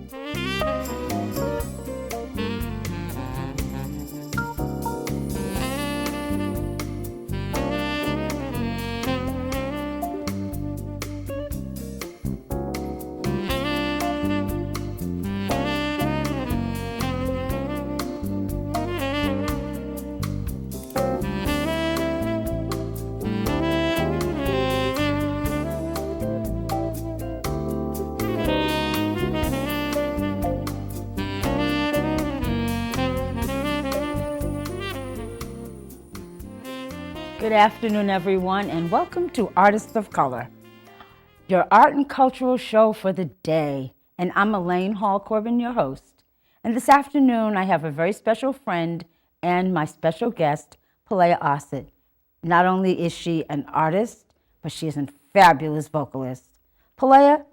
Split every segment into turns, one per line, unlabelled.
Good afternoon, everyone, and welcome to Artists of Color, your art and cultural show for the day. And I'm Elaine Hall-Corbin, your host. And this afternoon, I have a very special friend and my special guest, Pelaiah Auset. Not only is she an artist, but she is a fabulous vocalist. Pelaiah,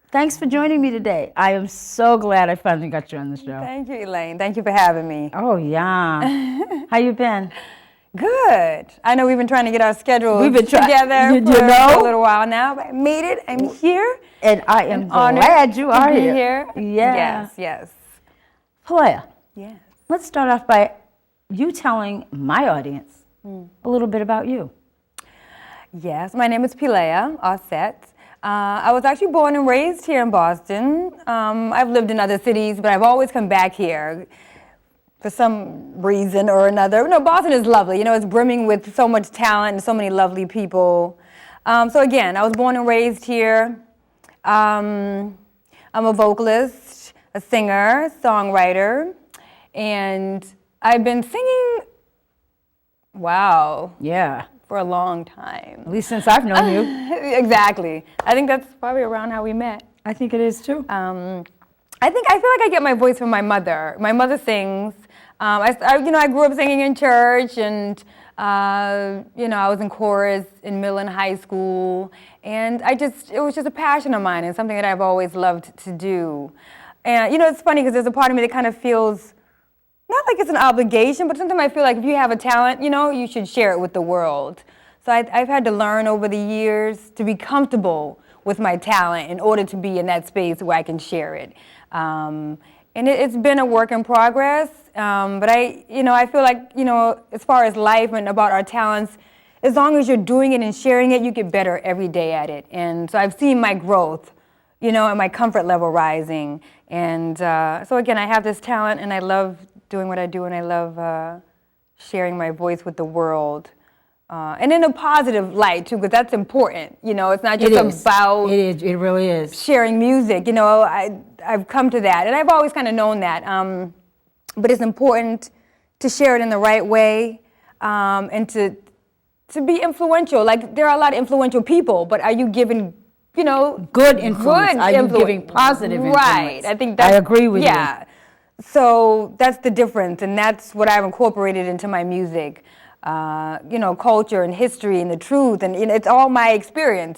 thanks for joining me today. I am so glad I finally got you on the show.
Thank you, Elaine. Thank you for having me.
Oh, yeah. How you been?
Good. I know we've been trying to get our schedules together
for
a little while now, but I made it. I'm here.
And I am glad you are here.
Yeah. Yes.
Pelaiah.
Yes.
Let's start off by you telling my audience a little bit about you.
Yes, my name is Pelaiah Auset. I was actually born and raised here in Boston. I've lived in other cities, but I've always come back here for some reason or another. No, Boston is lovely. You know, it's brimming with so much talent and so many lovely people. So again, I was born and raised here. I'm a vocalist, a singer, songwriter, and I've been singing, for a long time.
At least since I've known you.
Exactly. I think that's probably around how we met.
I think it is too.
I feel like I get my voice from my mother. My mother sings. I grew up singing in church, and I was in chorus in middle and high school, and it was just a passion of mine and something that I've always loved to do. And it's funny because there's a part of me that kind of feels not like it's an obligation, but sometimes I feel like if you have a talent, you should share it with the world. So I've had to learn over the years to be comfortable with my talent in order to be in that space where I can share it. And it's been a work in progress, but I feel like, as far as life and about our talents, as long as you're doing it and sharing it, you get better every day at it. And so I've seen my growth, and my comfort level rising. And so again, I have this talent, and I love doing what I do, and I love sharing my voice with the world. And in a positive light, too, because that's important. It's not just about...
It really is.
Sharing music. I've come to that, and I've always kind of known that. But it's important to share it in the right way, and to be influential. Like, there are a lot of influential people, but are you giving,
good influence? Are you giving positive influence?
Right. I think I
agree with you.
Yeah. So that's the difference, and that's what I've incorporated into my music. Culture and history and the truth, and it's all my experience.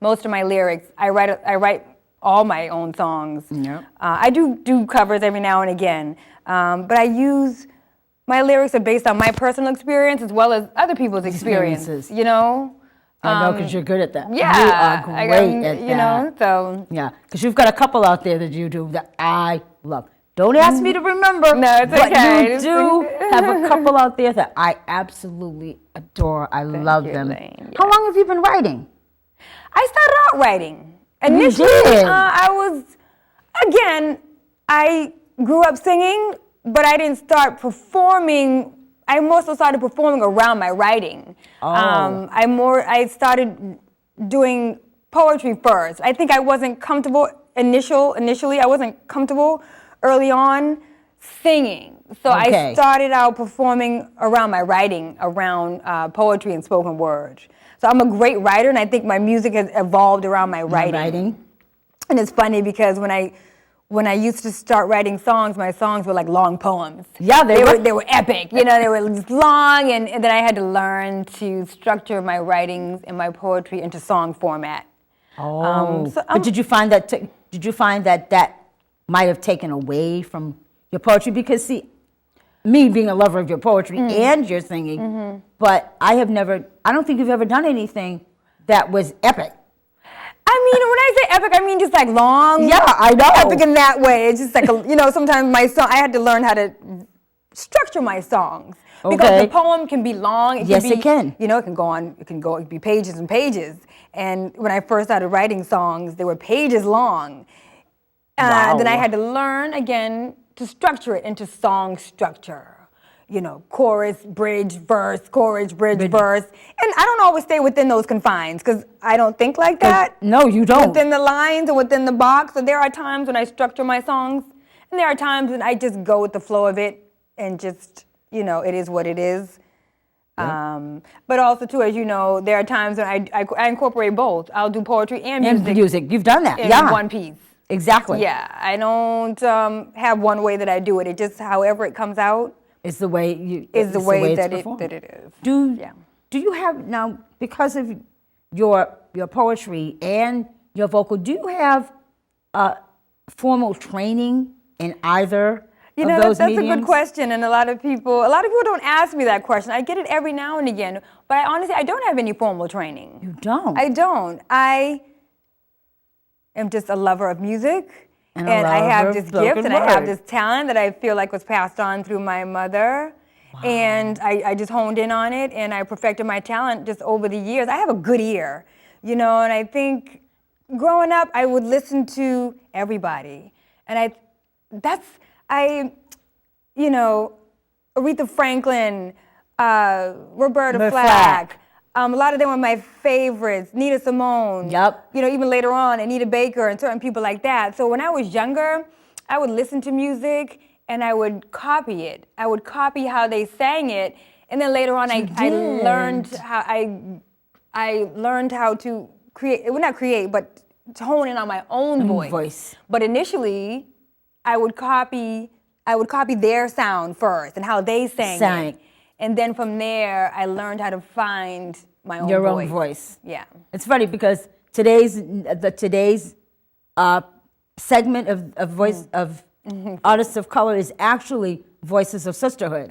Most of my lyrics, I write all my own songs.
Yep.
I do covers every now and again, but I use my lyrics are based on my personal experience as well as other people's experiences.
I know, because you're good at that.
Yeah,
you are great at that.
So
yeah, because you've got a couple out there that you do that I love. Don't ask me to remember.
No, it's okay.
But you do have a couple out there that I absolutely adore. I love them.
Elaine, yeah.
How long have you been writing?
I started out writing. Initially, I grew up singing, but I didn't start performing. I more so started performing around my writing.
Oh.
I started doing poetry first. I think I wasn't comfortable initially. I wasn't comfortable early on singing. So I started out performing around my writing, around poetry and spoken word. So I'm a great writer, and I think my music has evolved around my writing. And it's funny because when I used to start writing songs, my songs were like long poems.
Yeah, they
were epic. They were just long, and then I had to learn to structure my writings and my poetry into song format.
Oh, but did you find that might have taken away from your poetry? Because see, me being a lover of your poetry and your singing, but I don't think you've ever done anything that was epic.
I mean, when I say epic, I mean just like long.
Yeah, I know.
Epic in that way. It's just like, sometimes my song, I had to learn how to structure my songs. Because the poem can be long.
It can.
It can be pages and pages. And when I first started writing songs, they were pages long.
Wow.
Then I had to learn again to structure it into song structure. Chorus, bridge, verse, chorus, bridge, verse. And I don't always stay within those confines because I don't think like that.
No, you don't.
Within the lines and within the box. So there are times when I structure my songs, and there are times when I just go with the flow of it and just, it is what it is. Yeah. But also, too, as you know, there are times when I incorporate both. I'll do poetry and music.
You've done that,
in one piece.
Exactly.
Yeah, I don't have one way that I do it. It just, however it comes out,
is the way
that it is.
Do you have, now, because of your poetry and your vocal, do you have formal training in either of those
that's
mediums?
a good question, and a lot of people don't ask me that question. I get it every now and again, but I don't have any formal training.
You don't?
I don't. I am just a lover of music. And I have this gift and I have this talent that I feel like was passed on through my mother. Wow. And I just honed in on it and I perfected my talent just over the years. I have a good ear, and I think growing up I would listen to everybody. And Aretha Franklin, Roberta Flack. A lot of them were my favorites. Nina Simone.
Yep.
Even later on, Anita Baker and certain people like that. So when I was younger, I would listen to music and I would copy it. I would copy how they sang it, and then later on, I learned how to create. Well, not create, but to hone in on my own voice. But initially, I would copy their sound first and how they sang it. And then from there, I learned how to find my own voice.
Your own voice.
Yeah.
It's funny because today's segment of voice of artists of color is actually Voices of Sisterhood,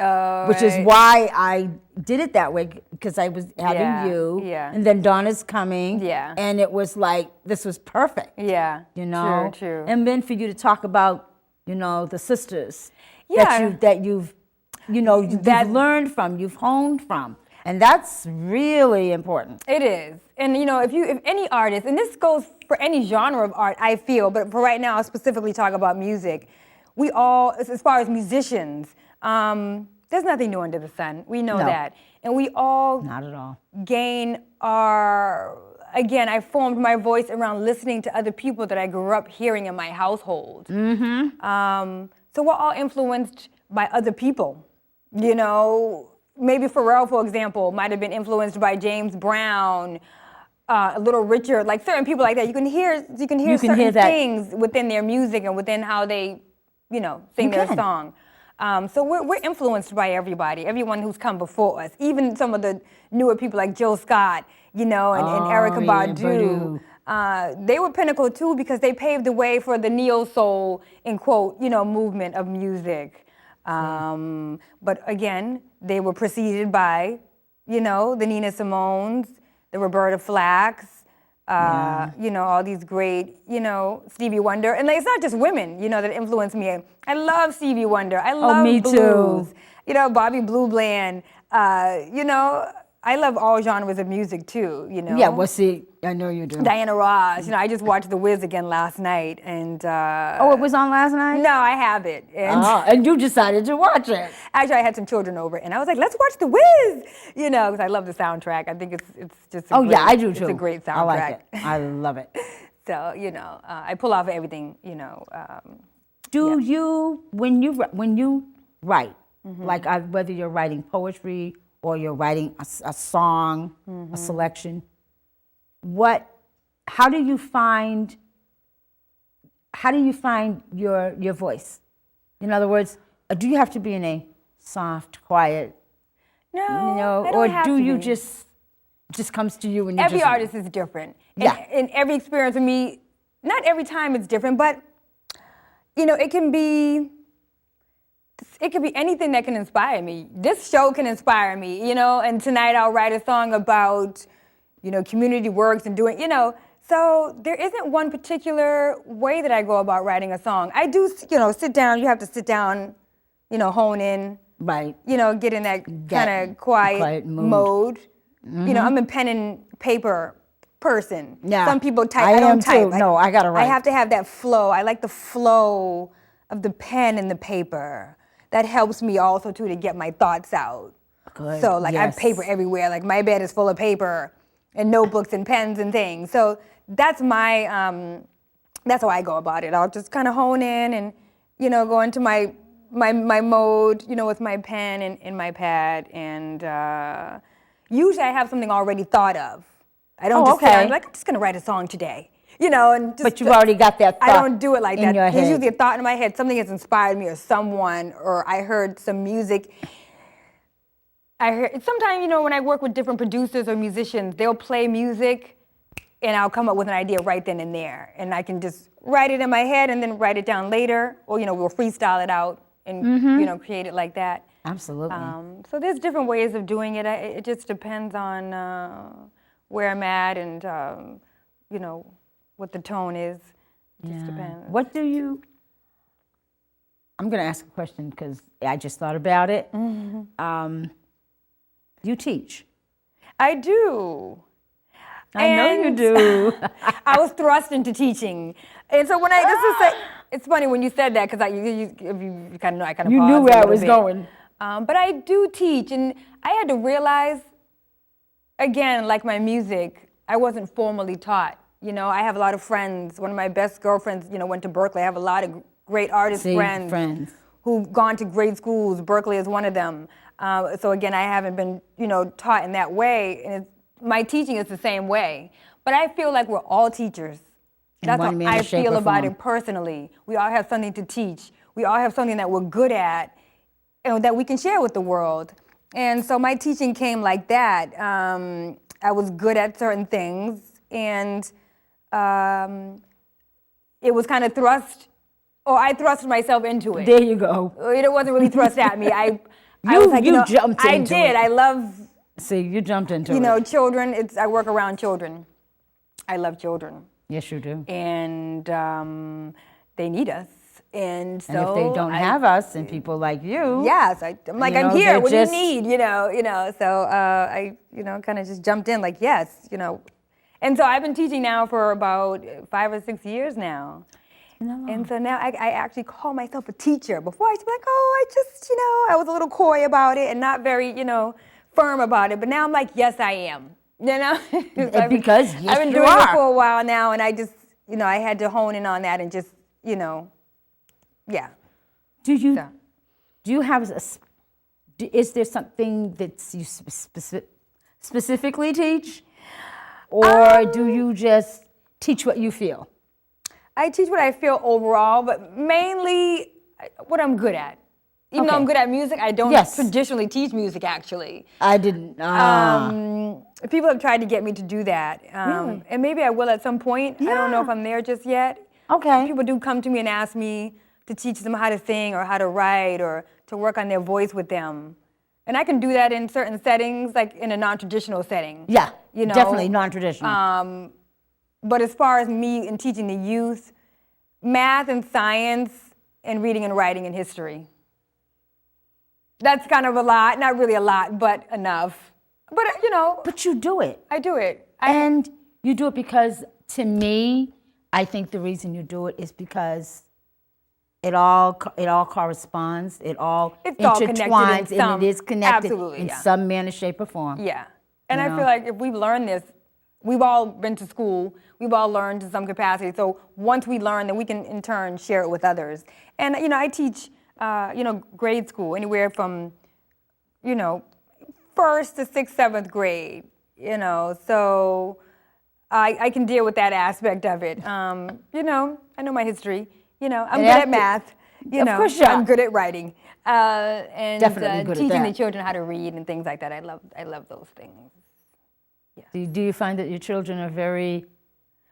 which is why I did it that way, because I was having you, and then Donna's coming, and it was like, this was perfect.
Yeah. True.
And then for you to talk about, the sisters that you've learned from, you've honed from. And that's really important.
It is. And if any artist, and this goes for any genre of art, I feel, but for right now, I'll specifically talk about music. We all, as far as musicians, there's nothing new under the sun. We know that. And we all
not at all
gain I formed my voice around listening to other people that I grew up hearing in my household. Mm-hmm. So we're all influenced by other people. Maybe Pharrell, for example, might have been influenced by James Brown, Little Richard, like certain people like that. You can hear certain things within their music and within how they, sing their song. So we're influenced by everyone who's come before us. Even some of the newer people like Jill Scott, and Erykah Badu. They were pinnacle too because they paved the way for the neo-soul, in quote, movement of music. But again, they were preceded by, the Nina Simones, the Roberta Flacks, all these great, Stevie Wonder. And it's not just women, that influence me. I love Stevie Wonder. I love
me
blues.
Too.
Bobby Blue Bland. I love all genres of music too,
Yeah, well, see, I know you do.
Diana Ross. I just watched The Wiz again last night, and
it was on last night?
No, I have it.
And you decided to watch it.
Actually, I had some children over, and I was like, "Let's watch The Wiz," because I love the soundtrack. I think it's just.
I do too.
It's a great soundtrack.
I like it. I love it.
So I pull off everything.
Do you when you write, like whether you're writing poetry or you're writing a song, a selection, how do you find your voice? In other words, do you have to be in a soft, quiet,
I don't
or
have
do
to
you
be.
just comes to you and you
every artist is different.
Yeah.
And every experience with me, not every time it's different, but it can be anything that can inspire me. This show can inspire me, and tonight I'll write a song about, community works and doing, So there isn't one particular way that I go about writing a song. I do, sit down. You have to sit down, hone in.
Right.
Get in that kind of quiet mode. Mm-hmm. I'm a pen and paper person. Yeah. Some people type. I don't type.
Too. No, I gotta write.
I have to have that flow. I like the flow of the pen and the paper. That helps me also too to get my thoughts out.
Good.
So I have paper everywhere. Like my bed is full of paper and notebooks and pens and things. So that's my that's how I go about it. I'll just kind of hone in and go into my mode, with my pen and my pad, and usually I have something already thought of. I don't just say, I'm just gonna write a song today, and just,
but you've already got that thought.
I don't do it like that.
There's
usually a thought in my head, something has inspired me, or someone, or I heard some music. Sometimes, when I work with different producers or musicians, they'll play music and I'll come up with an idea right then and there. And I can just write it in my head and then write it down later. Or, we'll freestyle it out and, create it like that.
Absolutely.
So there's different ways of doing it. It just depends on where I'm at and, what the tone is. It just depends.
What do you... I'm going to ask a question because I just thought about it. Mm-hmm. You teach.
I do.
I know you do.
I was thrust into teaching, and so when it's funny when you said that because you kind of know I kind of
you knew where I was going.
But I do teach, and I had to realize, again, like my music, I wasn't formally taught. I have a lot of friends. One of my best girlfriends, went to Berkeley. I have a lot of great artist friends who've gone to great schools. Berkeley is one of them. So again, I haven't been, taught in that way, and my teaching is the same way. But I feel like we're all teachers. That's how I feel about it personally. We all have something to teach. We all have something that we're good at, and that we can share with the world. And so my teaching came like that. I was good at certain things, and it was kind of I thrust myself into it.
There you go.
It wasn't really thrust at me. I was like,
jumped into it.
I love.
See, you jumped into it.
Children. I work around children. I love children.
Yes, you do.
And they need us. And so
if they don't have us and people like you,
yes, I'm like, I'm here. What do you need? So I kind of just jumped in like, yes, And so I've been teaching now for about 5 or 6 years now. No. And so now I actually call myself a teacher. Before I used to be like, I was a little coy about it and not very, firm about it. But now I'm like, yes, I am.
Because
I've been doing it for a while now, and I just, I had to hone in on that and just, yeah.
Do you have is there something that you specifically teach, or do you just teach what you feel?
I teach what I feel overall, but mainly what I'm good at. Even though I'm good at music, I don't traditionally teach music, actually.
I didn't.
People have tried to get me to do that.
Really?
And maybe I will at some point. Yeah. I don't know if I'm there just yet.
Okay.
People do come to me and ask me to teach them how to sing or how to write or to work on their voice with them. And I can do that in certain settings, like in a non-traditional setting.
Yeah, definitely non-traditional.
But as far as me in teaching the youth, math and science and reading and writing and history. That's kind of a lot, not really a lot, but enough. But
But you do it.
I do it.
And you do it because, to me, I think the reason you do it is because it all corresponds, it all intertwines, and it is connected in some manner, shape, or form.
Yeah. And I feel like if we've learned this, we've all been to school, we've all learned to some capacity. So once we learn, then we can in turn share it with others. And I teach grade school, anywhere from, 1st to 6th, 7th grade, so I can deal with that aspect of it. I know my history, I'm good at math,
Of course you are.
I'm good at writing, and
Definitely good at
teaching
that.
the children how to read and things like that. I love those things. Yeah.
Do you find that your children are very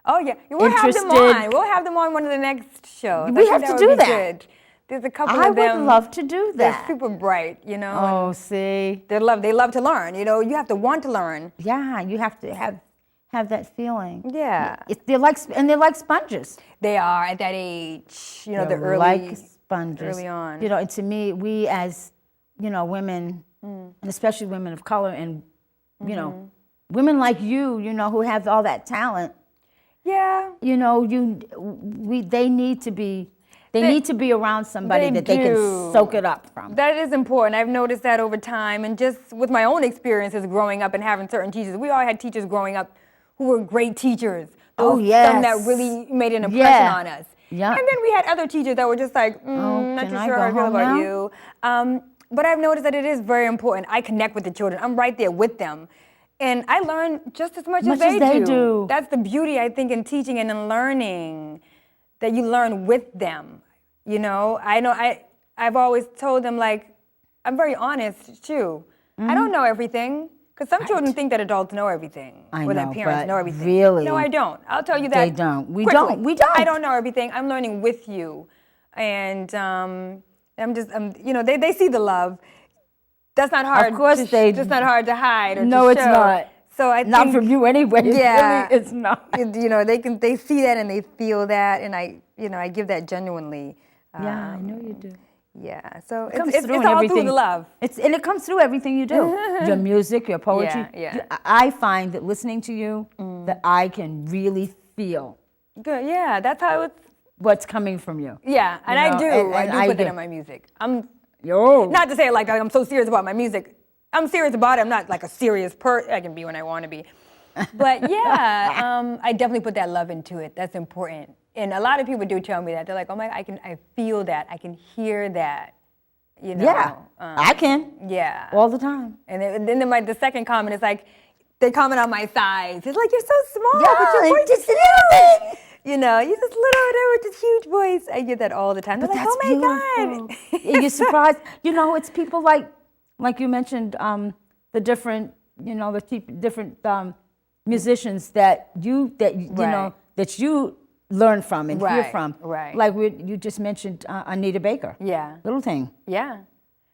Oh yeah, we'll have them on. We'll have them on one of the next shows.
We have to do that.
Good. There's a couple
I
of them.
would love to do that.
They're super bright,
Oh, see.
They love to learn. You have to want to learn.
Yeah, you have to have have that feeling.
Yeah.
They're like sponges.
They are at that age, you know, the
They're
early,
like sponges.
early on.
You know, and to me, we as, you know, women, and especially women of color and, you know, women like you know, who have all that talent.
Yeah.
You know, they need to be around somebody that they can soak it up from.
That is important. I've noticed that over time, and just with my own experiences growing up and having certain teachers. We all had teachers growing up who were great teachers. Some that really made an impression on us.
Yeah.
And then we had other teachers that were just like, not too sure how I feel about you. But I've noticed that it is very important. I connect with the children. I'm right there with them. And I learn just as much as they do. That's the beauty, I think, in teaching and in learning, that you learn with them. You know, I've always told them, like, I'm very honest, too. I don't know everything. Because some children think that adults know everything, or that parents know everything.
Really?
No, I don't. I'll tell you that.
They don't. We
quickly.
don't.
I don't know everything. I'm learning with you, and you know, they see the love. That's not hard.
Of course,
That's not hard to hide or to
no,
show.
it's not.
So I think,
not from you anyway.
Yeah,
really, it's not.
You know, they see that and they feel that, and I give that genuinely.
Yeah, I know you do.
Yeah, so
it's
all through the love.
And it comes through everything you do. Your music, your poetry.
Yeah.
I find that listening to you, that I can really feel.
Good, yeah, that's how it's.
What's coming from you.
Yeah, and
you know,
I do put that in my music.
Not
to say like I'm so serious about my music. I'm serious about it. I'm not like a serious person. I can be when I want to be. But yeah, I definitely put that love into it. That's important. And a lot of people do tell me that. They're like, oh my, I feel that. I can hear that. You know?
Yeah, I can.
Yeah.
All the time.
And then the second comment is like, they comment on my size. It's like, you're so small,
yeah,
but your voice
just
is huge. You know, you're just little there with this huge voice. I get that all the time. They're
But
like,
that's
oh my
beautiful.
God.
You're surprised. You know, it's people like you mentioned, the different, you know, different musicians that you know, that you learn from and hear from.
Right.
Like you just mentioned Anita Baker.
Yeah.
Little thing.
Yeah.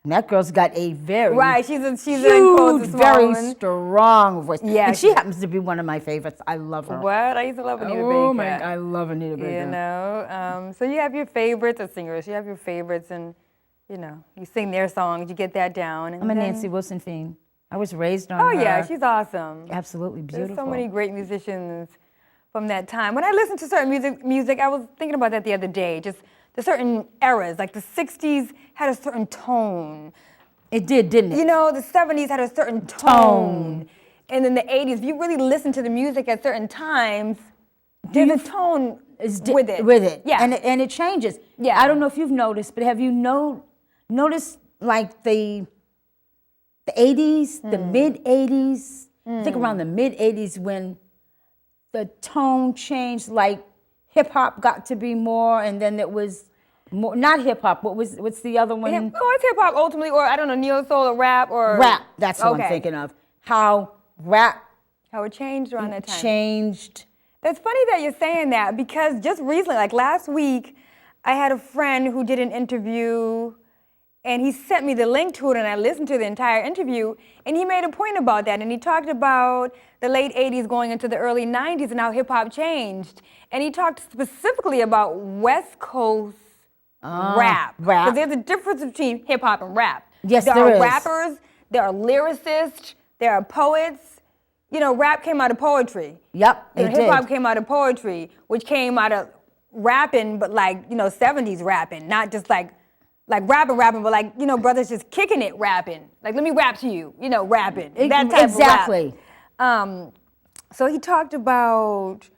And that girl's got a very
she's
huge, very strong voice.
Yeah.
And she happens to be one of my favorites. I love her.
What? I used to love Anita Baker.
Oh my, I love Anita Baker.
You know, so you have your favorites as singers. You have your favorites, and you know, you sing their songs. You get that down. And
I'm a Nancy Wilson fiend. I was raised on her.
Oh yeah, she's awesome.
Absolutely beautiful.
There's so many great musicians from that time. When I listen to certain music, I was thinking about that the other day. Just the certain eras, like the 60s had a certain tone.
It did, didn't it?
You know, the 70s had a certain tone. And then the 80s, if you really listen to the music at certain times, there's a tone with it.
With it.
Yeah.
And it changes.
Yeah.
I don't know if you've noticed, but have you noticed like the 80s, the mid-80s? I think around the mid-80s when the tone changed, like hip-hop got to be more, and then it was more, not hip-hop, what's the other one?
It's hip-hop ultimately, or I don't know, neo-soul or rap or...
Rap, that's what I'm thinking of. How
it changed around that time.
Changed.
That's funny that you're saying that, because just recently, like last week, I had a friend who did an interview, and he sent me the link to it, and I listened to the entire interview, and he made a point about that, and he talked about the late 80s going into the early 90s and how hip-hop changed. And he talked specifically about West Coast rap. Because there's a difference between hip-hop and rap.
Yes,
there
are
rappers, there are lyricists, there are poets. You know, rap came out of poetry.
Yep, it did.
Hip-hop came out of poetry, which came out of rapping, but like, you know, 70s rapping, not just like rapping, but like, you know, brothers just kicking it rapping. Like, let me rap to you, you know, rapping. That type
exactly.
of rap. So he talked about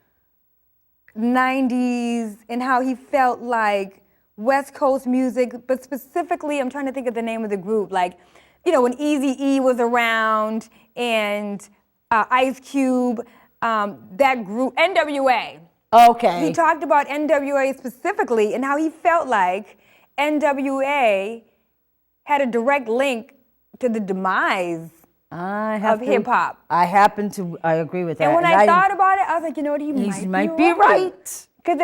90s and how he felt like West Coast music, but specifically, I'm trying to think of the name of the group, like, you know, when Eazy-E was around and Ice Cube, that group, NWA.
Okay.
He talked about NWA specifically and how he felt like NWA had a direct link to the demise of hip-hop.
I agree with that.
And when I thought about it, I was like, you know what, he might be right. Because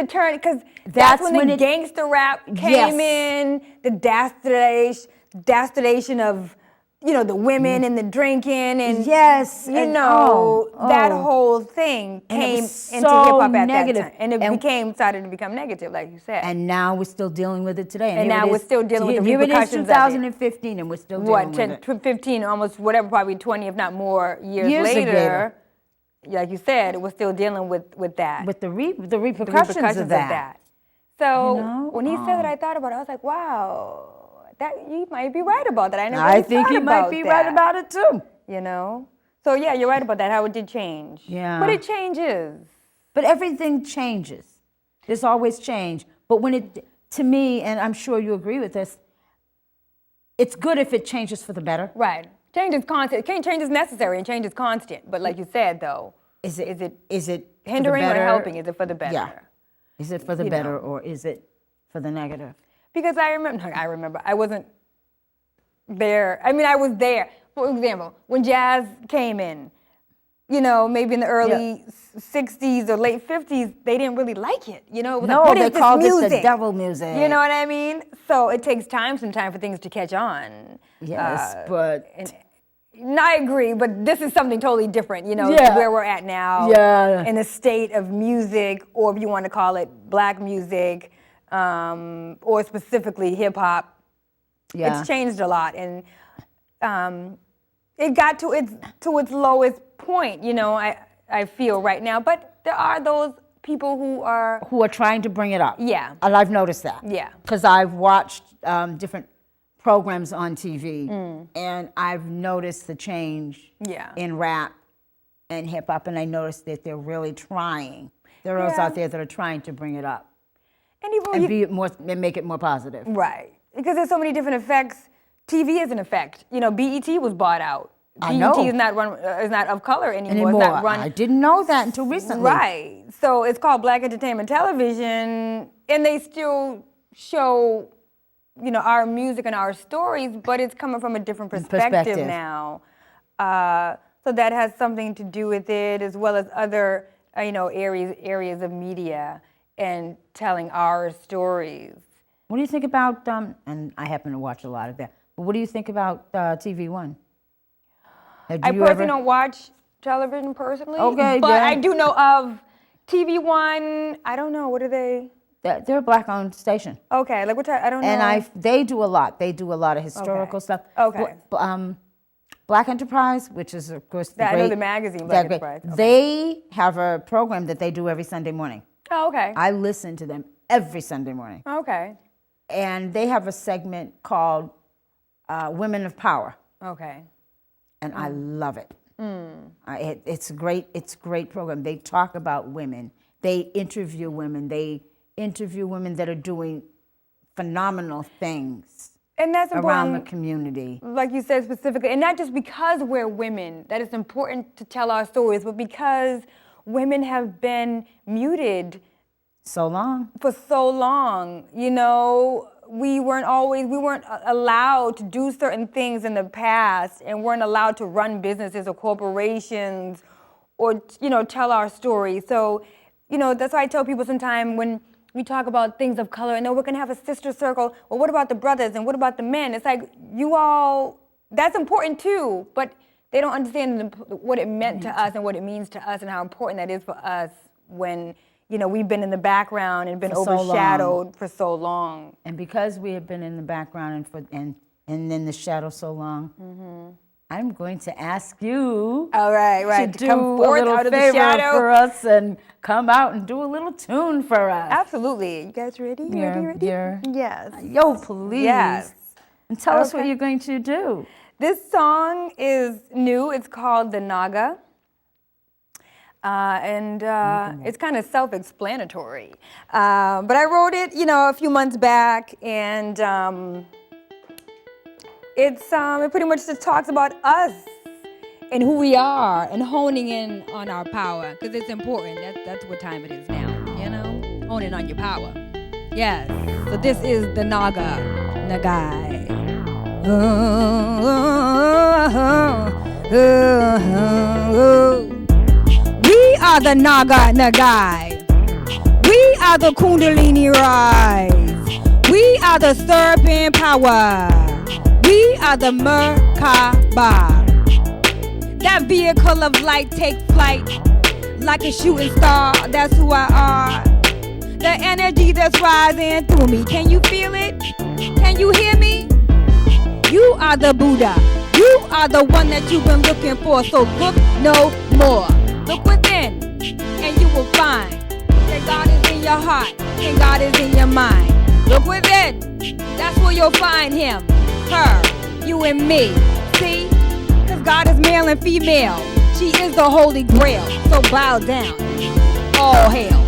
that's when the gangster rap came in, the dastardization of, the women and the drinking and
yes,
that whole thing came into
so
hip-hop at
negative.
that time. And it started to become negative, like you said.
And now we're still dealing with it today.
And now we're still dealing with the repercussions
of it. Here it is 2015 and we're still dealing with it.
15, almost whatever, probably 20, if not more, years later. Like you said, we're still dealing with that.
With the repercussions of that.
So when he said that, I thought about it. I was like, wow. That you might be right about that. I think he might be right about it too.
So
yeah, you're right about that. How it did change.
Yeah.
But it changes.
But everything changes. There's always change. But to me, and I'm sure you agree with this, it's good if it changes for the better.
Right. Change is constant. Change is necessary and change is constant. But like you said, though, is it hindering or helping? Is it for the better?
Yeah. Is it for the better or is it for the negative?
Because I remember, I wasn't there. I mean, I was there. For example, when jazz came in, maybe in the early 60s or late 50s, they didn't really like it. It was like,
they called it the devil music.
You know what I mean? So it takes sometimes for things to catch on.
Yes, but...
I agree, but this is something totally different, where we're at now.
Yeah.
In the state of music, or if you want to call it black music, or specifically hip hop. Yeah. It's changed a lot, and it got to its lowest point. I feel right now, but there are those people who are
trying to bring it up.
Yeah,
and I've noticed that.
Yeah,
because I've watched different programs on TV, and I've noticed the change. In rap and hip hop, and I noticed that they're really trying. There are those out there that are trying to bring it up. And make it more positive.
Right. Because there's so many different effects. TV is an effect. BET was bought out.
I know.
BET is not of color anymore. It's not run.
I didn't know that until recently.
Right. So it's called Black Entertainment Television, and they still show, our music and our stories, but it's coming from a different perspective now. So that has something to do with it, as well as other, areas of media and telling our stories.
What do you think about, and I happen to watch a lot of that, but what do you think about TV One?
I personally don't watch television personally.
Okay,
but I do know of TV One. I don't know, what are they?
They're a black-owned station.
Okay, like what type? I don't know.
And they do a lot. They do a lot of historical stuff.
Okay.
Black Enterprise, which is, of course,
I know the magazine, Black Enterprise.
Okay. They have a program that they do every Sunday morning.
Oh, okay.
I listen to them every Sunday morning.
Okay.
And they have a segment called Women of Power.
Okay.
And I love it. It's a great program. They talk about women. They interview women. They interview women that are doing phenomenal things.
And that's
around the community.
Like you said specifically, and not just because we're women, that it's important to tell our stories, but because women have been muted for so long. We weren't allowed to do certain things in the past, and weren't allowed to run businesses or corporations or, tell our stories. So, that's why I tell people sometimes when we talk about things of color, and we're going to have a sister circle. Well, what about the brothers and what about the men? It's like, that's important too, but they don't understand what it meant to us and what it means to us and how important that is for us when, we've been in the background and been overshadowed for so long.
And because we have been in the background and in the shadow so long, I'm going to ask you
to
do come forth a little out of favor the shadow for us and come out and do a little tune for us.
Absolutely. You guys ready? Ready? Yes.
Yo, please.
Yes.
And tell us what you're going to do.
This song is new. It's called The Naga. It's kind of self-explanatory. But I wrote it, a few months back, and it pretty much just talks about us and who we are and honing in on our power, because it's important. That's what time it is now, honing on your power. Yes. So this is the Nagai. We are the Nagai. We are the Kundalini rise. We are the serpent power. We We are the Merkaba. That vehicle of light take flight like a shooting star. That's who I are. The energy that's rising through me. Can you feel it? Can you hear me? You are the Buddha. You are the one that you've been looking for. So look no more. Look within, and you will find that God is in your heart and God is in your mind. Look within. That's where you'll find Him, her, you and me. See? Because God is male and female. She is the Holy Grail. So bow down. All hail.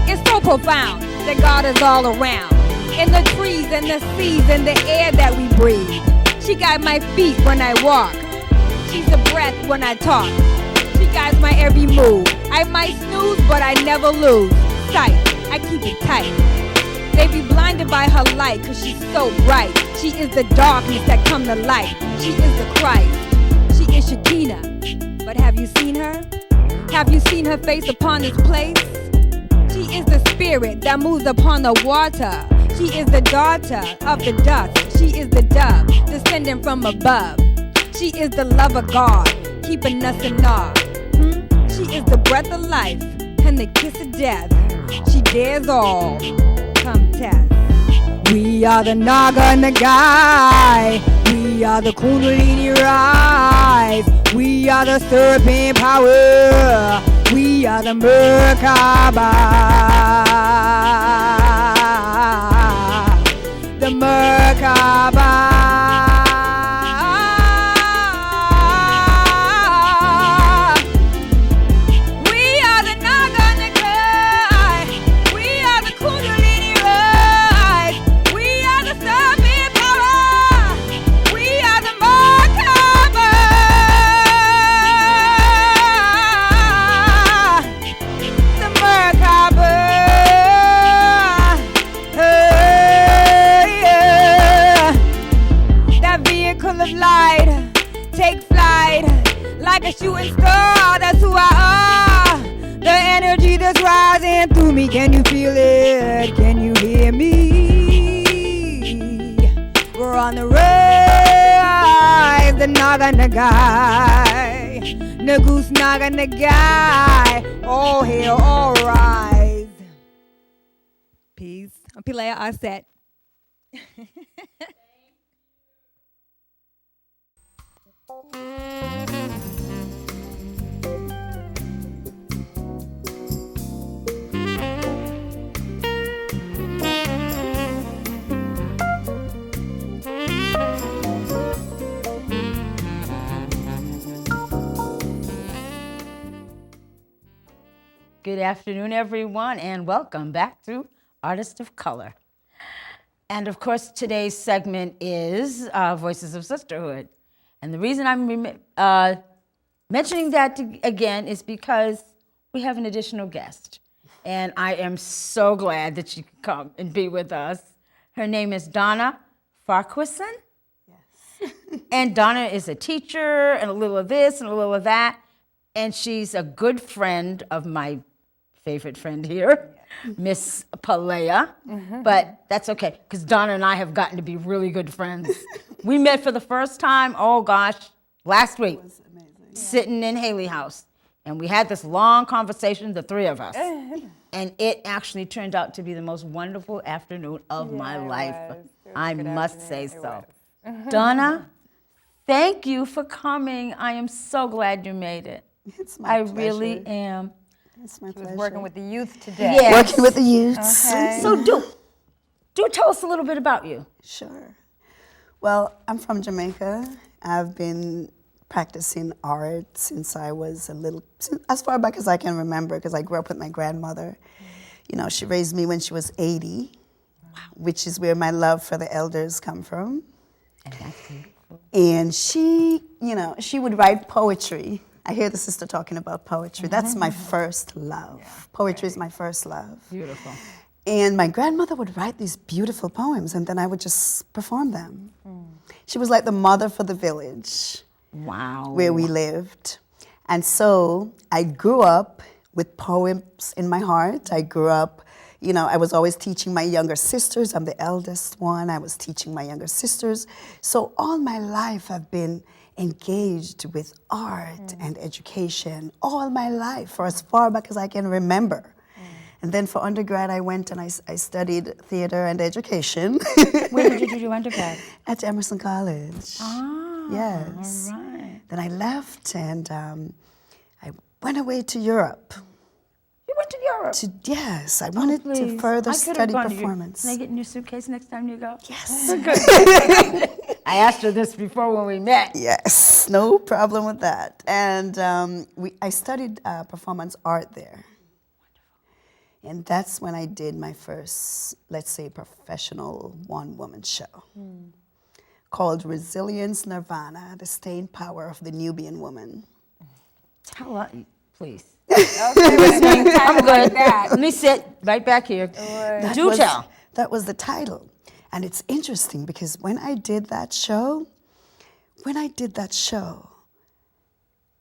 It's so profound that God is all around. In the trees and the seas and the air that we breathe. She guides my feet when I walk. She's the breath when I talk. She guides my every move. I might snooze, but I never lose sight. I keep it tight. They be blinded by her light, cause she's so bright. She is the darkness that come to light. She is the Christ. She is Shekinah. But have you seen her? Have you seen her face upon this place? She is the spirit that moves upon the water. She is the daughter of the dust. She is the dove descending from above. She is the love of God, keeping us in awe. She is the breath of life and the kiss of death. She dares all. Come test. We are the Naga Nagai. We are the Kundalini rise. We are the serpent power. We are the Merkaba. The Merkaba. Like a shooting star, that's who I are. The energy that's rising through me. Can you feel it? Can you hear me? We're on the rise. The Naga Nagai. Nagoose Naga Nagai. All hail, all rise. Peace. I'm Pelaiah Auset.
Good afternoon, everyone, and welcome back to Artist of Color. And of course, today's segment is Voices of Sisterhood. And the reason I'm mentioning that again is because we have an additional guest. And I am so glad that she could come and be with us. Her name is Donna Farquharson. Yes. And Donna is a teacher and a little of this and a little of that. And she's a good friend of my favorite friend here, Miss Pelaiah. But that's okay, because Donna and I have gotten to be really good friends. We met for the first time, oh gosh, last week, sitting in Haley House. And we had this long conversation, the three of us. And it actually turned out to be the most wonderful afternoon of my life. I must say so. Donna, thank you for coming. I am so glad you made it.
It's my pleasure.
I really am.
It's my
She was
pleasure.
working with the youth today.
Yes.
Working with the youths.
Okay.
So do tell us a little bit about you.
Sure. Well, I'm from Jamaica. I've been practicing art since I was as far back as I can remember, because I grew up with my grandmother. You know, she raised me when she was 80, which is where my love for the elders come from.
And that's beautiful.
And she, she would write poetry. I hear the sister talking about poetry. That's my first love. Yeah. Poetry is my first love.
Beautiful.
And my grandmother would write these beautiful poems, and then I would just perform them. She was like the mother for the village.
Wow.
Where we lived. And so I grew up with poems in my heart. I grew up, You know, I was always teaching my younger sisters. I'm the eldest one. I was teaching my younger sisters. So all my life I've been engaged with art and education all my life, for as far back as I can remember. And then for undergrad, I went and I studied theater and education.
Where did you do your undergrad?
At Emerson College.
Ah,
Yes.
all right.
Then I left and I went away to Europe.
You went to Europe?
Yes, I wanted to
Please.
further
I could've
study
gone to
performance.
Can I get in your suitcase next time you go?
Yes.
I asked her this before when we met.
Yes, no problem with that. And I studied performance art there. And that's when I did my first, let's say, professional one-woman show called Resilience Nirvana, the Staying Power of the Nubian Woman.
Tell us, please.
Okay,
I'm good. Let me sit right back here. Tell.
That was the title. And it's interesting because when I did that show,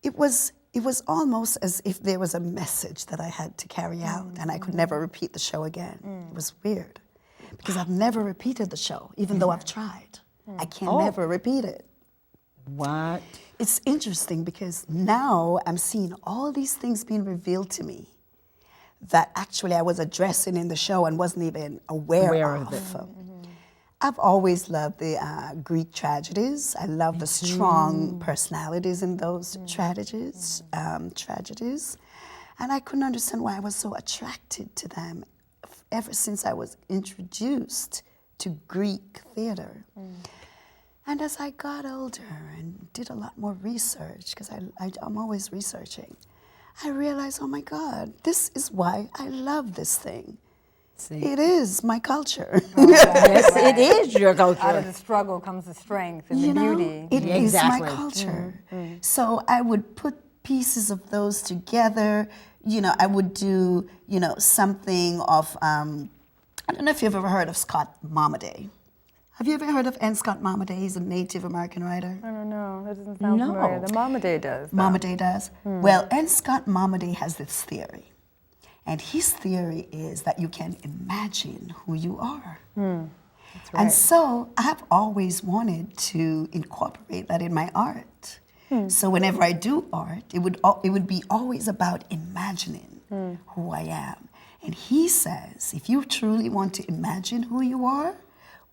it was almost as if there was a message that I had to carry out and I could never repeat the show again. It was weird because I've never repeated the show, even though I've tried. I can never repeat it.
What?
It's interesting because now I'm seeing all these things being revealed to me that actually I was addressing in the show and wasn't even aware of. I've always loved the Greek tragedies. I love the strong personalities in those tragedies. And I couldn't understand why I was so attracted to them ever since I was introduced to Greek theater. And as I got older and did a lot more research, because I'm always researching, I realized, oh my God, this is why I love this thing.
See.
It is my culture.
Yes, it is your culture.
Out of the struggle comes the strength and the beauty.
It is
Exactly.
my culture. So I would put pieces of those together. You know, I would do, something of, I don't know if you've ever heard of Scott Momaday. Have you ever heard of N. Scott Momaday? He's a Native American writer.
I don't know. That doesn't sound familiar. The Momaday does. though.
Momaday does. Well, N. Scott Momaday has this theory. And his theory is that you can imagine who you are.
That's right.
And so I've always wanted to incorporate that in my art. So whenever I do art, it would be always about imagining who I am. And he says, if you truly want to imagine who you are,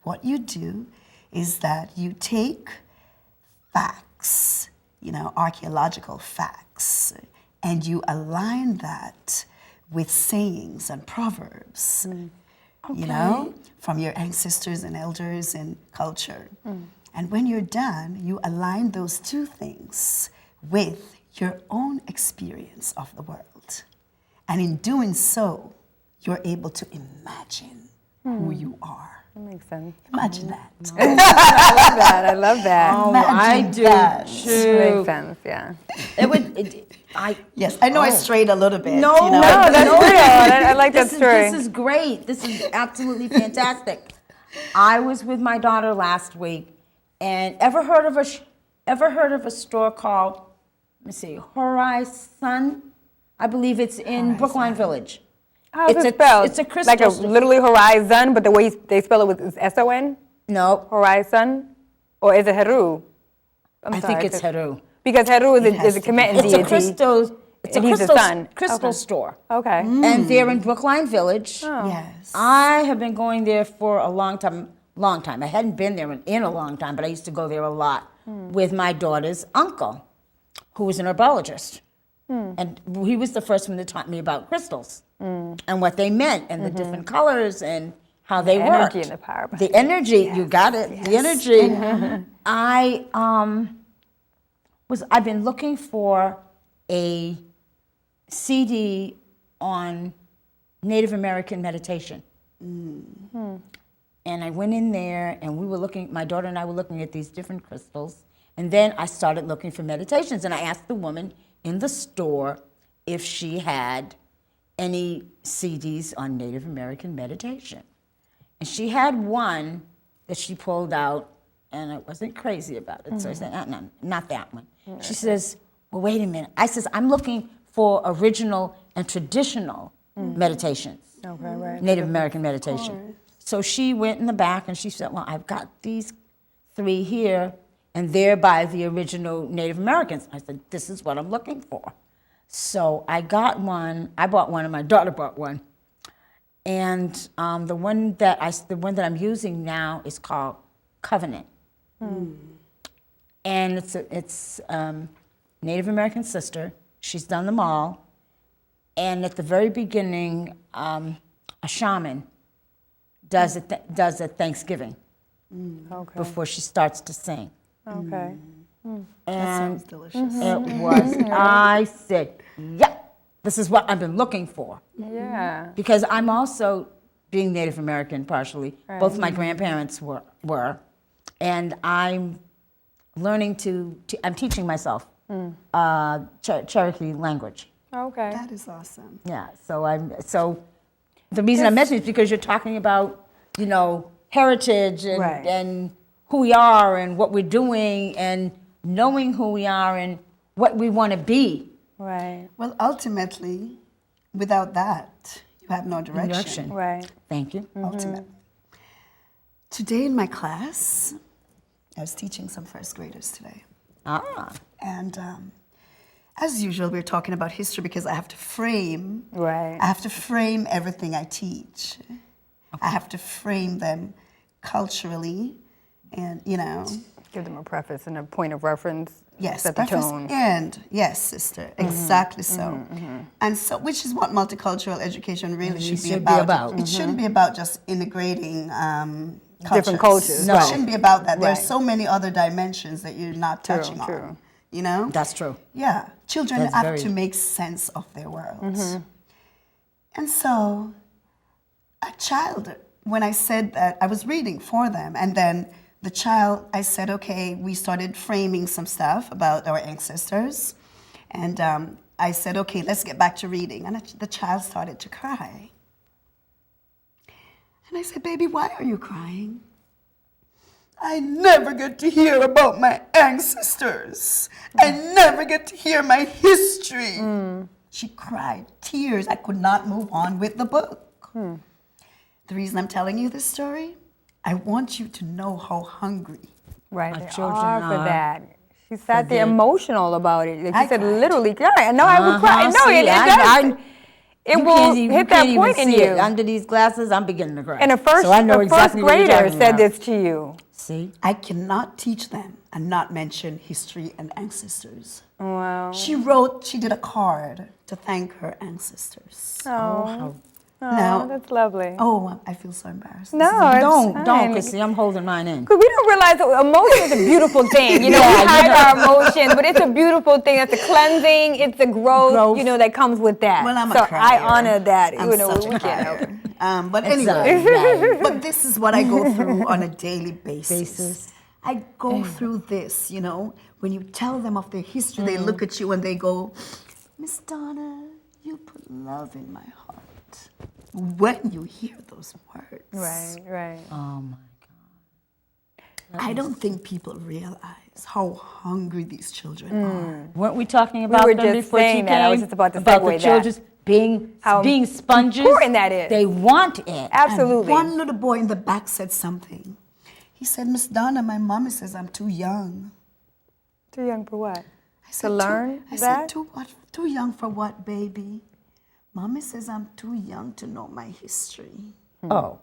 what you do is that you take facts, archaeological facts, and you align that with sayings and proverbs, from your ancestors and elders and culture. And when you're done, you align those two things with your own experience of the world. And in doing so, you're able to imagine who you are.
That makes sense.
Imagine that.
I love that.
Oh,
Imagine
I do
that.
too.
Makes sense, yeah.
It would.
Yes, I know I strayed a little bit.
No,
No, that's real. I like that story.
This is great. This is absolutely fantastic. I was with my daughter last week, and ever heard of a store called, let me see, Horizon? I believe it's in Brookline Village.
How's it spelled?
It's a crystal.
Like literally horizon, but the way they spell it is S-O-N?
No,
Horizon? Or is it Heru?
I think it's Heru.
Because Heru is a Kemetan
It's a
deity.
crystal. It's
And
a
he's the
crystal
sun.
crystal
Okay.
store,
Okay.
and they're in Brookline Village.
Yes.
I have been going there for a long time. I hadn't been there in a long time, but I used to go there a lot with my daughter's uncle, who was an herbologist. And he was the first one that taught me about crystals and what they meant and the different colors and how they worked.
Energy and the power behind
The energy, you got it. The energy. I've been looking for a CD on Native American meditation. And I went in there and my daughter and I were looking at these different crystals. And then I started looking for meditations. And I asked the woman in the store if she had any CDs on Native American meditation. And she had one that she pulled out, and I wasn't crazy about it. So I said, no, not that one. She says, well, wait a minute. I says, I'm looking for original and traditional meditations.
Okay, right.
Native American meditation. So she went in the back and she said, well, I've got these 3 here, and they're by the original Native Americans. I said, this is what I'm looking for. So I bought one, and my daughter bought one. And the one that I'm using now is called Covenant. And it's Native American sister. She's done them all. And at the very beginning, a shaman does a Thanksgiving before she starts to sing.
Okay.
That
And
sounds delicious.
it was, I said, yeah, this is what I've been looking for.
Yeah.
Because I'm also, being Native American partially, both my grandparents were, and I'm learning I'm teaching myself Cherokee language.
Okay.
That is awesome.
Yeah, so the reason I mention it is because you're talking about, heritage and who we are and what we're doing and knowing who we are and what we want to be.
Right.
Well, ultimately, without that, you have no direction.
Right.
Thank you.
Ultimately. Today in my class, I was teaching some first graders today. And as usual, we're talking about history because I have to frame.
Right.
I have to frame everything I teach. I have to frame them culturally, and
Give them a preface and a point of reference.
yes,
Set the
preface
tone.
and yes, sister, exactly so. And so, which is what multicultural education really should be about. It shouldn't be about just integrating
Different cultures.
No,
Right.
it shouldn't be about that. There's
Right.
so many other dimensions that you're not touching on.
That's true.
Yeah, children
That's
have
very-
to make sense of their worlds. And so, a child, when I said that, I was reading for them, and then the child, I said, okay, we started framing some stuff about our ancestors, and I said, okay, let's get back to reading, and the child started to cry. And I said, baby, why are you crying? I never get to hear about my ancestors. I never get to hear my history. She cried, tears. I could not move on with the book. The reason I'm telling you this story, I want you to know how hungry.
Right.
Our
They
children
are for
are
that. She sat there emotional about it. Like
I
you said,
cried.
literally crying. No, I would cry. No,
See,
it does. It
you
will
can't even-
hit
you
that
can't even
point in
see it.
you.
Under these glasses, I'm beginning to cry.
And
so I know exactly what you're
grader
talking
said
about.
this to you.
See?
I cannot teach them and not mention history and ancestors.
Wow.
She did a card to thank her ancestors.
Oh,
Now,
that's lovely.
I feel so embarrassed.
No,
Don't,
fine.
because see, I'm holding mine in.
Because we don't realize that emotion is a beautiful thing. We hide our emotions, but it's a beautiful thing. It's a cleansing, it's a growth, that comes with that.
Well, I'm a
so
crier.
I honor that.
I'm such a crier. But anyway,
Right.
but this is what I go through on a daily basis. I go through this, when you tell them of their history, they look at you and they go, Miss Donna, you put love in my heart. When you hear those words.
Right.
Oh, my God.
I don't think people realize how hungry these children are.
Weren't we talking about
were
them
just
before
saying
she
that. I was
came?
just about to
about
segue
the
that.
children
How
being sponges.
important that is.
They want it.
Absolutely.
And one little boy in the back said something. He said, Miss Donna, my mommy says I'm too young.
Too young for what?
I said,
learn
I
that?
said, too what? Too young for what, baby? Mommy says I'm too young to know my history.
Oh.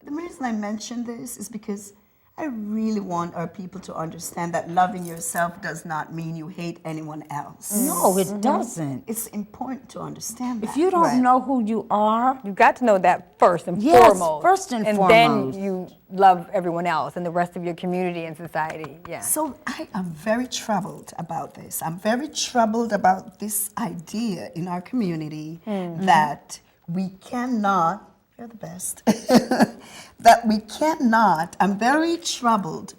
The reason I mention this is because I really want our people to understand that loving yourself does not mean you hate anyone else.
No, it doesn't.
It's important to understand that.
If you don't know who you are,
You've got to know that first and
Yes,
foremost.
first and
and
foremost.
then you love everyone else and the rest of your community and society. Yeah.
So I am very troubled about this. I'm very troubled about this idea in our community that we cannot, you're the best, that we cannot, I'm very troubled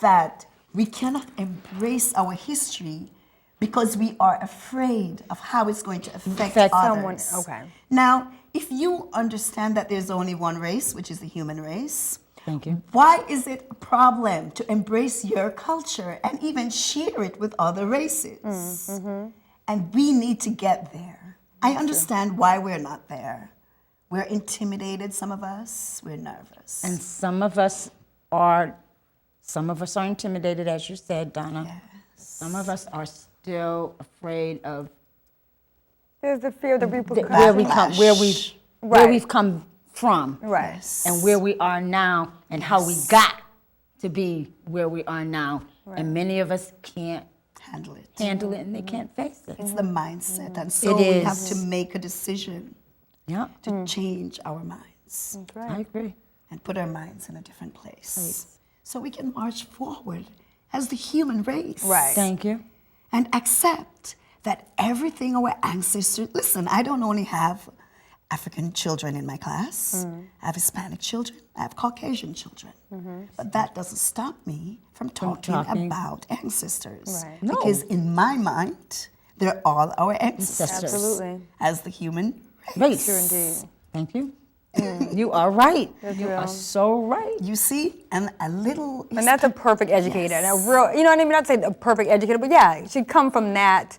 that we cannot embrace our history because we are afraid of how it's going to affect others.
someone. Okay.
Now, if you understand that there's only one race, which is the human race,
thank you.
why is it a problem to embrace your culture and even share it with other races? And we need to get there. I understand why we're not there. We're intimidated, some of us. We're nervous.
And some of us are intimidated, as you said, Donna.
Yes.
Some of us are still afraid of
There's the fear of the repercussions.
where we've come from.
Right.
Yes.
And where we are now and how we got to be where we are now.
Right.
And many of us can't
Handle it.
handle it and they can't face it.
It's the mindset. And so
It
we have
is.
to make a decision
Yeah,
to change our minds
That's right.
I agree.
and put our minds in a different place. So we can march forward as the human race.
Right.
Thank you.
And accept that everything our ancestors, listen, I don't only have African children in my class, I have Hispanic children, I have Caucasian children. But that doesn't stop me from talking about ancestors.
Right.
No.
Because in my mind, they're all our ancestors.
Absolutely.
As the human race.
Race.
True indeed.
Thank you. You are right. You
real.
are so right.
You see, and a little.
And that's a perfect educator. And a real, you know what I mean? Not say a perfect educator, but yeah, it should come from that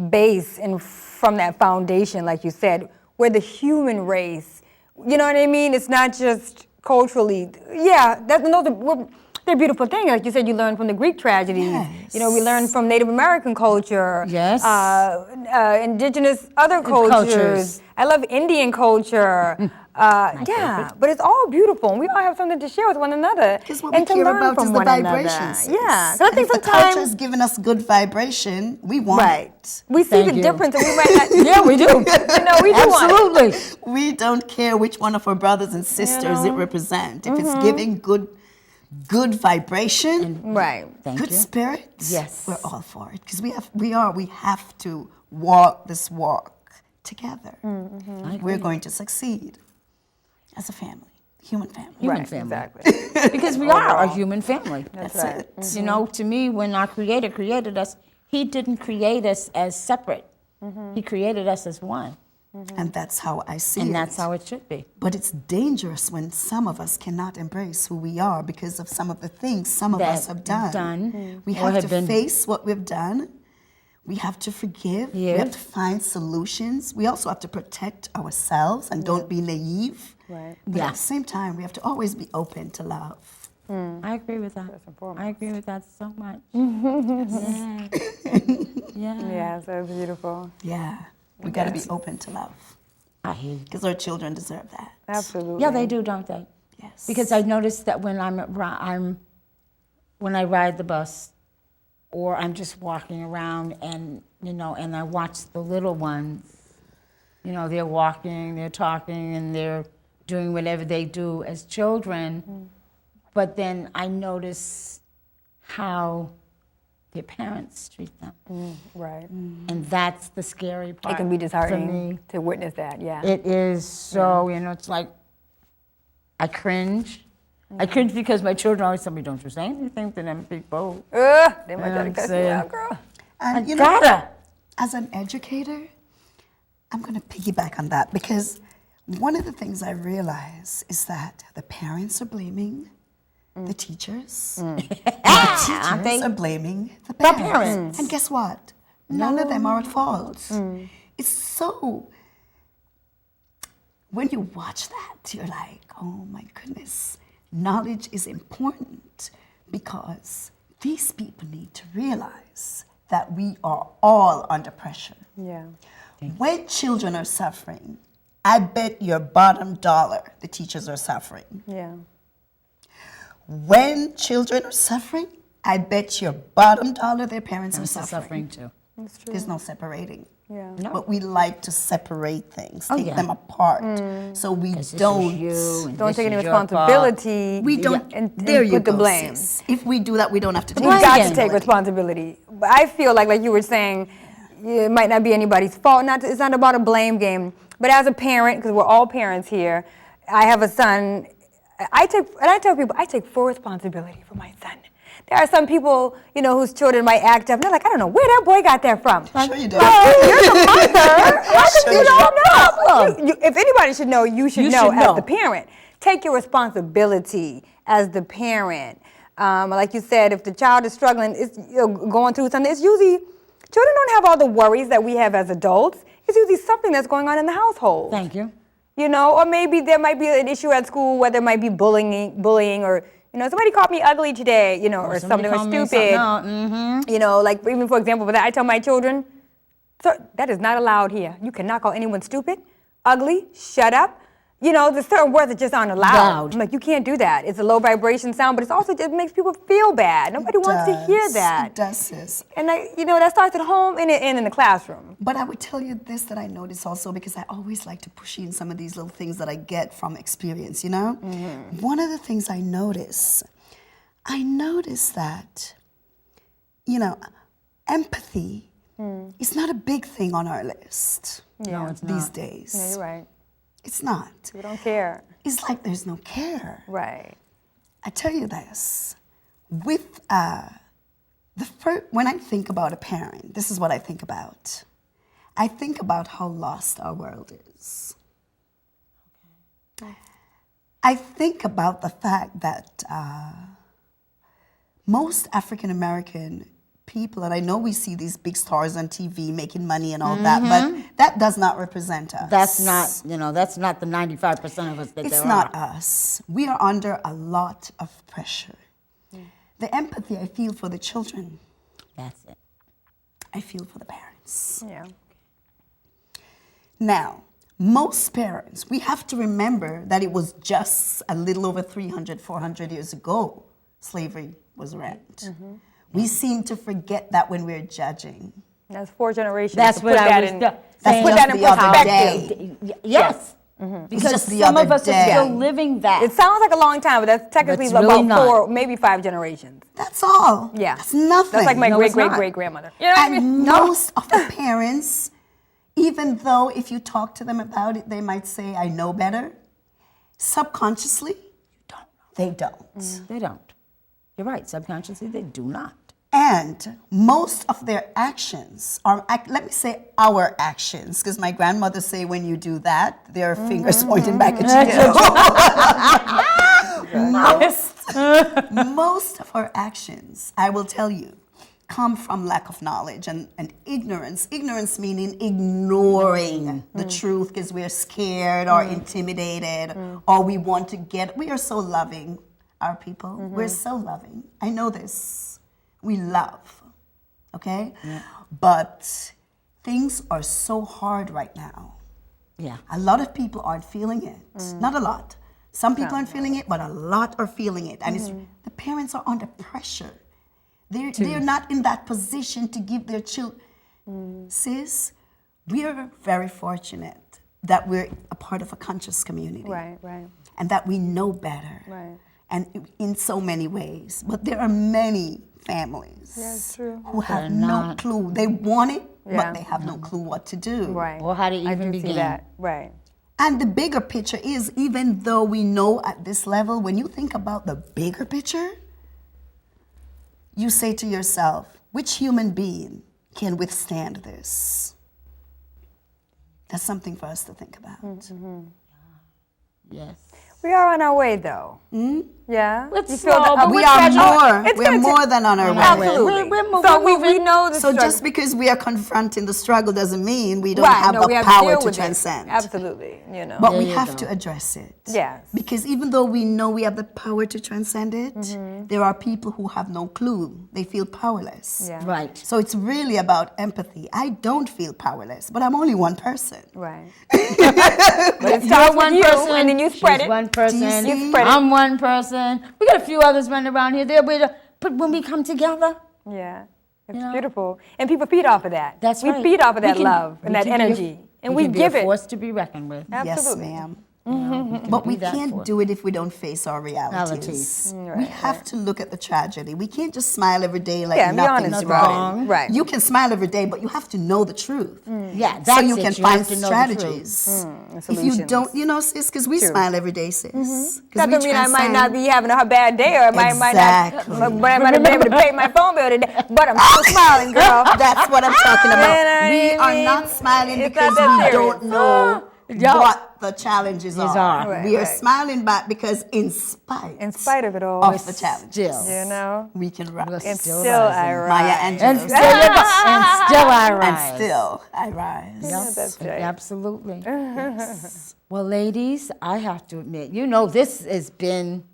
base and from that foundation, like you said, where the human race, you know what I mean? It's not just culturally. Yeah, they're beautiful things. Like you said, you learn from the Greek tragedies.
Yes.
You know, we learn from Native American culture.
Yes.
Indigenous other cultures. I love Indian culture. Yeah, but it's all beautiful, and we all have something to share with one another.
Because what
and
we
to
care
learn
about
from
is the
one another.
vibrations.
Yeah, so I
And
think
if the
sometimes
culture's giving us good vibration, we want it.
we see
Thank
the
you.
difference, and we might not.
Yeah, we do.
You know, we do want it.
Absolutely.
We don't care which one of our brothers and sisters it represents. If it's giving good vibration,
Right.
Thank
good
you.
spirit,
Yes.
we're all for it. Because we have to walk this walk together. We're going to succeed as a family, human family.
Human family.
Exactly.
Because we are a human family.
That's
That's
right.
it.
You know, to me, when our Creator created us, He didn't create us as separate. He created us as one.
And that's how I see it.
And that's how it should be.
But it's dangerous when some of us cannot embrace who we are because of some of the things some of
That
us have done.
done,
We
or
have
have
to
been-
face what we've done. We have to forgive. We
Yes.
have to find solutions. We also have to protect ourselves and don't be naive.
Right.
But
Yeah.
at the same time, we have to always be open to love.
I agree with that.
First and foremost.
I agree with that so much. Yeah.
Yeah, so beautiful.
Yeah. We got to be open to love
I hear you.
because our children deserve that.
Absolutely.
Yeah, they do, don't they?
Yes.
Because I noticed that when when I ride the bus, or I'm just walking around, and and I watch the little ones. You know, they're walking, they're talking, and they're doing whatever they do as children. But then I notice how their parents treat them,
Right.
and that's the scary part.
It can be
for
disheartening
me.
to witness that. Yeah.
It is so, it's like I cringe. I cringe because my children always tell me, don't you say anything to them people.
They might try to
I'm
cut you
saying-
out, girl.
And you
Gotta.
as an educator, I'm going to piggyback on that because one of the things I realize is that the parents are blaming the teachers. And the teachers are blaming the parents.
parents.
And guess what? None of them are at fault. It's so, when you watch that, you're like, oh my goodness, knowledge is important because these people need to realize that we are all under pressure.
Yeah.
When children are suffering, I bet your bottom dollar the teachers are suffering.
Yeah.
When children are suffering, I bet your bottom dollar their parents are
Parents are
suffering.
suffering too.
That's true.
There's no separating.
Yeah.
No.
But we like to separate things, take
yeah.
them apart. So we
This is
don't.
you, and
Don't
this
take any
is your fault.
responsibility.
We don't.
And
there you
put the
go,
blame.
sis. If we do that, we don't have to.
You
take
got to
Blame.
take responsibility. But I feel like you were saying, it might not be anybody's fault. It's not about a blame game. But as a parent, because we're all parents here, I have a son. I tell people, I take full responsibility for my son. There are some people, whose children might act up. And they're like, I don't know where that boy got that from.
Sure you do.
Oh, you're the mother. How come
Sure
you
you
don't know? If anybody should know, you should know
should
as
know.
the parent. Take your responsibility as the parent. Like you said, if the child is struggling, going through something, it's usually children don't have all the worries that we have as adults. it's usually something that's going on in the household.
Thank you.
You know, or maybe there might be an issue at school where there might be bullying or, you know, somebody called me ugly today, you know, or something, or stupid. You know, like even for example, with that, I tell my children, "Sir, that is not allowed here. You cannot call anyone stupid, ugly, shut up." You know, there's certain words that just aren't allowed. I'm like, you can't do that. It's a low vibration sound, but it's also, it makes people feel bad. Nobody wants to hear that.
It does, sis.
And you know, that starts at home and in the classroom.
But I would tell you this that I notice also, because I always like to push in some of these little things that I get from experience, you know? One of the things I notice that, you know, empathy is not a big thing on our list these days.
Yeah, you're right.
It's not.
We don't care.
It's like there's no care.
Right.
I tell you this, with when I think about a parent, this is what I think about. I think about how lost our world is. Okay. I think about the fact that most African American people, and I know we see these big stars on TV making money and all that, but that does not represent us.
That's not, you know, that's not the 95% of us that there are.
It's not us. We are under a lot of pressure. The empathy I feel for the children.
That's it.
I feel for the parents.
Yeah.
Now, most parents, we have to remember that it was just a little over 300, 400 years ago slavery was around. We seem to forget that when we're judging.
That's 4 generations.
That's what I was saying.
Put that in perspective.
Yes. Because some of us are still living that.
It sounds like a long time, but that's technically
It's really
about
not.
4, maybe 5 generations.
That's all.
Yeah.
That's nothing.
That's like my
No, it's not.
great-great-great-grandmother. You know what I mean?
And most of the parents, even though if you talk to them about it, they might say, I know better, subconsciously, they don't.
They don't. You're right. Subconsciously, they do not.
And most of their actions are, let me say our actions, because my grandmother say when you do that, there are fingers pointing back at you. Most of our actions, I will tell you, come from lack of knowledge and ignorance. Ignorance meaning ignoring the truth because we're scared or intimidated or we want to we are so loving, our people. We're so loving. I know this. We love, okay? Yeah. But things are so hard right now.
Yeah.
A lot of people aren't feeling it. Not a lot. Some people aren't feeling it, but a lot are feeling it. And the parents are under pressure. They're not in that position to give their children. Sis, we are very fortunate that we're a part of a conscious community.
Right, right.
And that we know better.
Right.
And in so many ways. But there are many families who have no clue. They want it, but they have no clue what to do.
Right.
Or how to even begin.
See that. Right.
And the bigger picture is, even though we know at this level, when you think about the bigger picture, you say to yourself, which human being can withstand this? That's something for us to think about.
Yes.
We are on our way, though. Yeah.
It's
You
slow,
feel
but
We
we're
are
catching
more.
up.
We're more than on our way.
Absolutely.
We're moving.
So we know the
So
struggle.
just because we are confronting the struggle doesn't mean we don't
Right,
have
no, we
the
have
power
deal
to
with it.
transcend.
Absolutely, you know.
But
There
we
you
have
go.
to address it.
Yes.
Because even though we know we have the power to transcend it, there are people who have no clue. They feel powerless.
Yeah.
Right.
So it's really about empathy. I don't feel powerless, but I'm only one person.
Right. But it starts with you, and then you spread
She's
it.
one person.
You
spread it.
I'm one person. We got a few others running around here. But when we come together,
Yeah. It's
You know?
beautiful. And people feed off of that.
that's
we
right.
feed off of that
We can-
love and
we
that
can be a-
energy. And we
can
give
be a
it.
force to be reckoned with.
Absolutely.
Yes, ma'am.
We
But
can
we
be that
can't
force.
do it if we don't face our realities.
Right,
We have to look at the tragedy. We can't just smile every day like
Yeah, be
nothing's
honest
wrong.
about it. Right.
You can smile every day, but you have to know the truth.
Yeah,
So
that's
you
it.
can
You
find
have to know the truth.
strategies. If you
solutions.
don't, you know, sis, because we
True.
smile every day, sis. 'Cause
That
we
doesn't mean I might not
transcend.
be having a bad day, or I might
Exactly.
not be able to pay my phone bill today, but I'm still smiling, girl.
That's what I'm talking about.
You know what
We
I
are
mean?
not smiling
It's
because
not that
we
serious.
don't know
Yo.
what the challenges
These
are.
are.
Right,
We are
right.
smiling back because in spite
of it all,
of the challenges,
still.
you know,
we can rise.
We're
and
still
still
rising.
I rise.
Maya
And
Angelou.
still, and still I rise.
And still I rise.
Yeah, that's right.
Absolutely. Well, ladies, I have to admit, this has been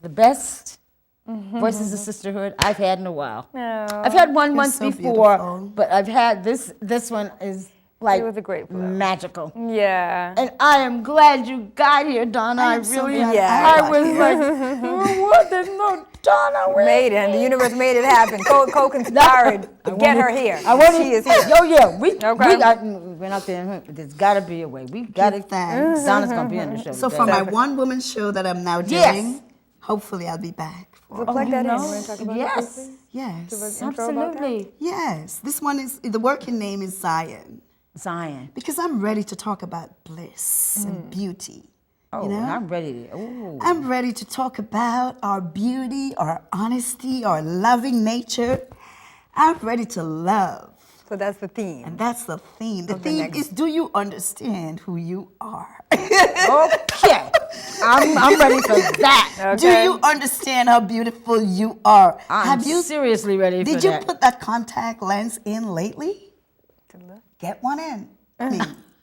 the best Voices of Sisterhood I've had in a while.
No.
I've had one
You're
once
so
before,
beautiful.
but I've had this one is like
It was a great flow.
magical.
Yeah.
And I am glad you got here, Donna.
I
I
am so
really,
glad
I
I was like, what? There's no Donna. Where?
Made it. The universe made it happen. Co-conspired to get her here.
I want
She is here.
Yeah. We
Okay.
went out there. There's got to be a way. We got to.
Thanks.
Donna's gonna be on the show.
So
today.
for my one-woman show that I'm now doing,
Yes.
hopefully I'll be back.
We'll plug that in. You
no.
want to talk about it
Yes.
briefly?
Yes.
Give us intro about that?
Absolutely,
Yes. This one is, the working name is Zion.
Zion.
Because I'm ready to talk about bliss and beauty.
Oh,
you know?
I'm ready to. Ooh.
I'm ready to talk about our beauty, our honesty, our loving nature. I'm ready to love.
So that's the theme.
And that's the theme. The
Of the
theme
next-
is, do you understand who you are?
Okay, I'm ready for that.
Do you understand how beautiful you are?
I'm seriously ready for
Did you
that.
put that contact lens in lately? Get one in. I mean,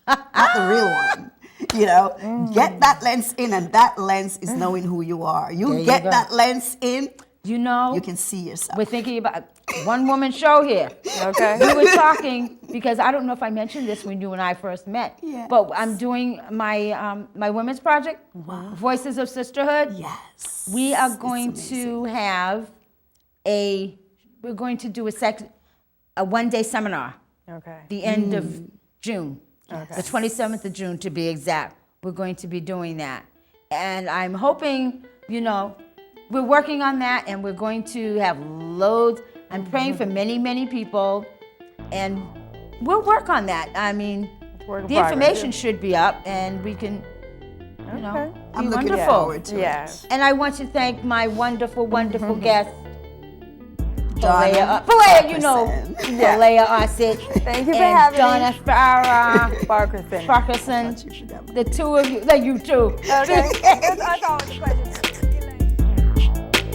not the real one. You know, get that lens in, and that lens is knowing who you are.
There
You
you
get
go.
that lens in,
You know,
you can see yourself.
we're thinking about one woman show here.
Okay.
We were talking because I don't know if I mentioned this when you and I first met.
Yes.
But I'm doing my women's project, Voices of Sisterhood.
Yes.
We are
It's
going
amazing.
to have we're going to do a one-day seminar.
Okay.
The end of June, the 27th of June to be exact. We're going to be doing that. And I'm hoping, we're working on that, and we're going to have loads. I'm praying for many, many people, and we'll work on that. I mean,
Work in
the
progress,
information
yeah.
should be up, and we can,
Okay.
be
I'm looking
wonderful.
forward to
Yeah.
it.
And I want to thank my wonderful, wonderful guest,
Donna
Pelaiah,
Farquharson.
Pelaiah Auset.
Thank you for
and
having
Donna
me. Farquharson.
Farquharson.
You should have
The two of you, you two.
Okay. It's always a pleasure.
Elaine.